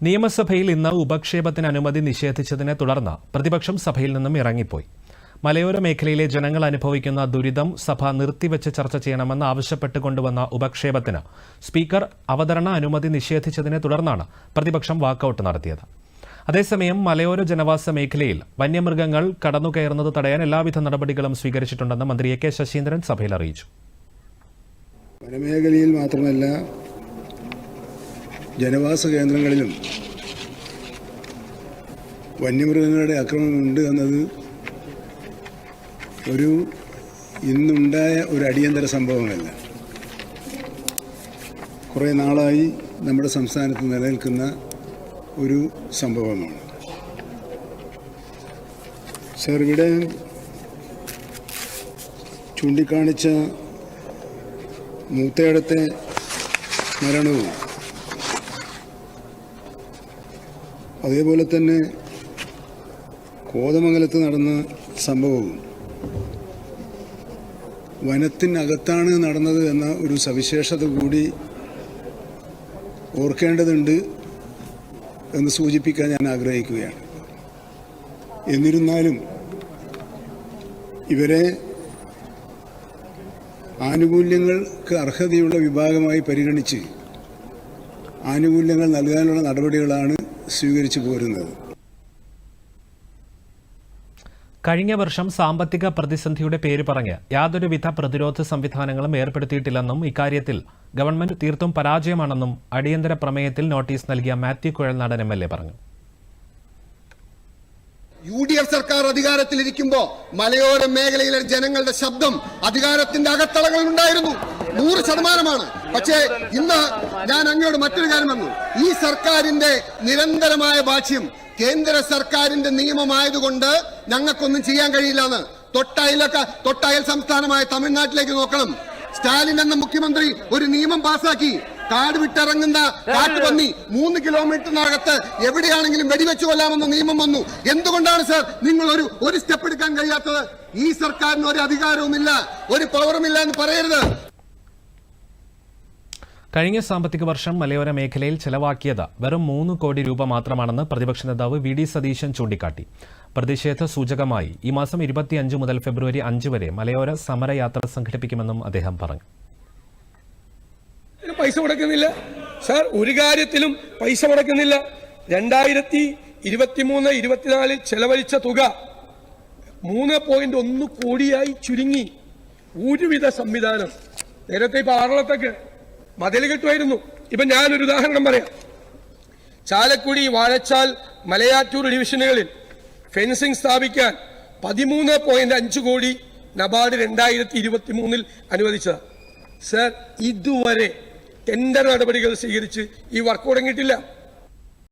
നിയമസഭയിൽ ഇന്ന് ഉപക്ഷേപത്തിന് അനുമതി നിഷേധിച്ചതിനെ തുടർന്ന് പ്രതിപക്ഷം സഭയിൽ നിന്നും ഇറങ്ങിപ്പോയി. മലയോര മേഖലയിലെ ജനങ്ങൾ അനുഭവിക്കുന്ന ദുരിതം സഭ നിർത്തിവെച്ച് ചർച്ച ചെയ്യണമെന്ന് ആവശ്യപ്പെട്ട് കൊണ്ടുവന്ന ഉപക്ഷേപത്തിന് സ്പീക്കർ അവതരണ അനുമതി നിഷേധിച്ചതിനെ തുടർന്നാണ് പ്രതിപക്ഷം വാക്കൌട്ട് നടത്തിയത്. അതേസമയം മലയോര ജനവാസ മേഖലയിൽ വന്യമൃഗങ്ങൾ കടന്നുകയറുന്നത് തടയാൻ എല്ലാവിധ നടപടികളും സ്വീകരിച്ചിട്ടുണ്ടെന്ന് മന്ത്രി എ കെ ശശീന്ദ്രൻ സഭയിൽ അറിയിച്ചു. വനമേഖലയിൽ മാത്രമല്ല ജനവാസ കേന്ദ്രങ്ങളിലും വന്യമൃഗങ്ങളുടെ ആക്രമണമുണ്ട് എന്നത് ഇന്നുണ്ടായ ഒരു അടിയന്തര സംഭവമല്ല. കുറേ നാളായി നമ്മുടെ സംസ്ഥാനത്ത് നിലനിൽക്കുന്ന ഒരു സംഭവമാണ്. സർ, ഇവിടെ ചൂണ്ടിക്കാണിച്ച മൂത്തയിടത്തെ മരണവും അതേപോലെ തന്നെ കോതമംഗലത്ത് നടന്ന സംഭവവും വനത്തിനകത്താണ് നടന്നത് എന്ന ഒരു സവിശേഷത കൂടി ഓർക്കേണ്ടതുണ്ട് എന്ന് സൂചിപ്പിക്കാൻ ഞാൻ ആഗ്രഹിക്കുകയാണ്. എന്നിരുന്നാലും ഇവരെ ആനുകൂല്യങ്ങൾക്ക് അർഹതയുള്ള വിഭാഗമായി പരിഗണിച്ച് ആനുകൂല്യങ്ങൾ നൽകാനുള്ള നടപടികളാണ് സ്വീകരിച്ചു പോരുന്നത്. കഴിഞ്ഞ വർഷം സാമ്പത്തിക പ്രതിസന്ധിയുടെ പേര് പറഞ്ഞ് യാതൊരുവിധ പ്രതിരോധ സംവിധാനങ്ങളും ഏർപ്പെടുത്തിയിട്ടില്ലെന്നും ഇക്കാര്യത്തിൽ ഗവൺമെന്റ് തീർത്തും പരാജയമാണെന്നും അടിയന്തര പ്രമേയത്തിൽ നോട്ടീസ് നൽകിയ മാത്യു കുഴൽനാടൻ MLA പറഞ്ഞു. UDF സർക്കാർ അധികാരത്തിലിരിക്കുമ്പോൾ മലയോര മേഖലയിലെ ജനങ്ങളുടെ ശബ്ദം അധികാരത്തിന്റെ അകത്തളങ്ങളിൽ ഉണ്ടായിരുന്നു, 100%. പക്ഷേ ഇന്ന് ഞാൻ അങ്ങോട്ട് മറ്റൊരു കാര്യം വന്നു. ഈ സർക്കാരിന്റെ നിരന്തരമായ ഭാഷ്യം കേന്ദ്ര സർക്കാരിന്റെ നിയമമായതുകൊണ്ട് ഞങ്ങൾക്കൊന്നും ചെയ്യാൻ കഴിയില്ലെന്ന്. തൊട്ടയൽ സംസ്ഥാനമായ തമിഴ്നാട്ടിലേക്ക് നോക്കണം. സ്റ്റാലിൻ എന്ന മുഖ്യമന്ത്രി ഒരു നിയമം പാസാക്കി. കാട് വിട്ടിറങ്ങുന്ന കാട്ടുപന്നി 3 കിലോമീറ്ററിനകത്ത് എവിടെയാണെങ്കിലും വെടിവെച്ചു കൊല്ലാമെന്ന നിയമം വന്നു. എന്തുകൊണ്ടാണ് സർ നിങ്ങൾ ഒരു സ്റ്റെപ്പ് എടുക്കാൻ കഴിയാത്തത്? ഈ സർക്കാരിന് ഒരു അധികാരവുമില്ല, ഒരു പവറുമില്ല എന്ന് പറയരുത്. കഴിഞ്ഞ സാമ്പത്തിക വർഷം മലയോര മേഖലയിൽ ചെലവാക്കിയത് വെറും 3 കോടി രൂപ മാത്രമാണെന്ന് പ്രതിപക്ഷ നേതാവ് VD സതീശൻ ചൂണ്ടിക്കാട്ടി. പ്രതിഷേധ സൂചകമായി ഈ മാസം 25 മുതൽ ഫെബ്രുവരി 5 വരെ മലയോര സമരയാത്ര സംഘടിപ്പിക്കുമെന്നും അദ്ദേഹം പറഞ്ഞു. പൈസ മുടക്കുന്നില്ല സാർ, ഒരു കാര്യത്തിലും പൈസ മുടക്കുന്നില്ല. 2023-24 ചെലവഴിച്ച തുക 3.1 കോടിയായി ചുരുങ്ങി. ഒരുവിധ സംവിധാനം നേരത്തെ പാർലത്തൊക്കെ മതിൽ കെട്ടുമായിരുന്നു. ഇപ്പൊ ഞാനൊരു ഉദാഹരണം പറയാം. ചാലക്കുടി, വാഴച്ചാൽ, മലയാറ്റൂർ ഡിവിഷനുകളിൽ ഫെൻസിംഗ് സ്ഥാപിക്കാൻ 13.5 കോടി നബാർഡ് 2023 അനുവദിച്ചത്. സർ, ഇതുവരെ ടെൻഡർ നടപടികൾ സ്വീകരിച്ച് ഈ വർക്ക് തുടങ്ങിയിട്ടില്ല.